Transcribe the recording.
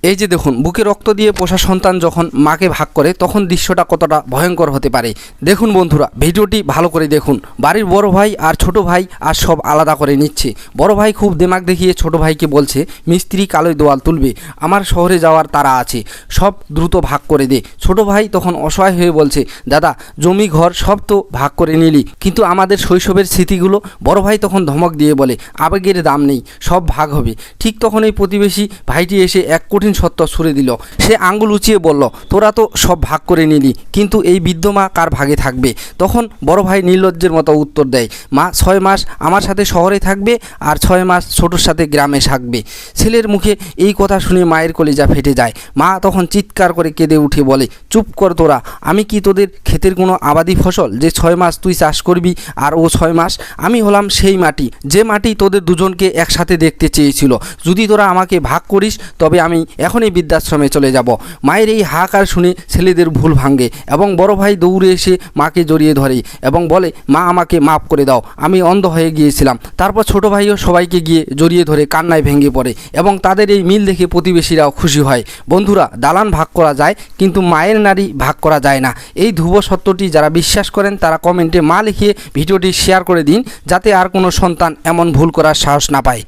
এই যে দেখুন, বুকে রক্ত দিয়ে পোষা সন্তান যখন মাকে ভাগ করে তখন দৃশ্যটা কতটা ভয়ঙ্কর হতে পারে। দেখুন বন্ধুরা, ভিডিওটি ভালো করে দেখুন। বাড়ির বড় ভাই আর ছোট ভাই আর সব আলাদা করে নিচ্ছে। বড় ভাই খুব দিমাগ দেখিয়ে ছোট ভাইকে বলছে, মিস্ত্রি কালোই দেওয়াল তুলবে, আমার শহরে যাওয়ার তাড়া আছে, সব দ্রুত ভাগ করে দে। ছোট ভাই তখন অসহায় হয়ে বলছে, দাদা জমি ঘর সব তো ভাগ করে নিলি, কিন্তু আমাদের শৈশবের স্মৃতিগুলো। বড় ভাই তখন ধমক দিয়ে বলে, আবেগের দাম নেই, সব ভাগ হবে। ঠিক তখন এই প্রতিবেশী ভাইটি এসে এক কঠিন সত্য ছুড়ে দিল। সে আঙ্গুল উঁচিয়ে বলল, তোরা তো সব ভাগ করে নিলি, কিন্তু এই বৃদ্ধ মা কার ভাগে থাকবে? তখন বড় ভাই নির্লজ্জের মতো উত্তর দেয়, মা 6 মাস আমার সাথে শহরে থাকবে আর 6 মাস ছোটোর সাথে গ্রামে থাকবে। ছেলের মুখে এই কথা শুনে মায়ের কলিজা ফেটে যায়। মা তখন চিৎকার করে কেঁদে উঠে বলে, চুপ কর তোরা, আমি কি তোদের ক্ষেতের কোনো আবাদি ফসল যে 6 মাস তুই চাষ করবি আর ও 6 মাস? আমি হলাম সেই মাটি, যে মাটি তোদের দুজনকে একসাথে দেখতে চেয়েছিল। যদি তোরা আমাকে ভাগ করিস তবে আমি এখনই বৃদ্ধাশ্রমে চলে যাব। মায়ের এই হাহাকার শুনে ছেলেদের ভুল ভাঙে এবং বড় ভাই দৌড়ে এসে মাকে জড়িয়ে ধরে এবং বলে, মা আমাকে মাফ করে দাও, আমি অন্ধ হয়ে গিয়েছিলাম। তারপর ছোট ভাইও সবাইকে গিয়ে জড়িয়ে ধরে কান্নায় ভেঙে পড়ে এবং তাদের এই মিল দেখে প্রতিবেশীরাও খুশি হয়। বন্ধুরা, দালান ভাগ করা যায় কিন্তু মায়ের নারী ভাগ করা যায় না। এই ধ্রুব সত্যটি যারা বিশ্বাস করেন তারা কমেন্টে মা লিখিয়ে ভিডিওটি শেয়ার করে দিন, যাতে আর কোনো সন্তান এমন ভুল করার সাহস না পায়।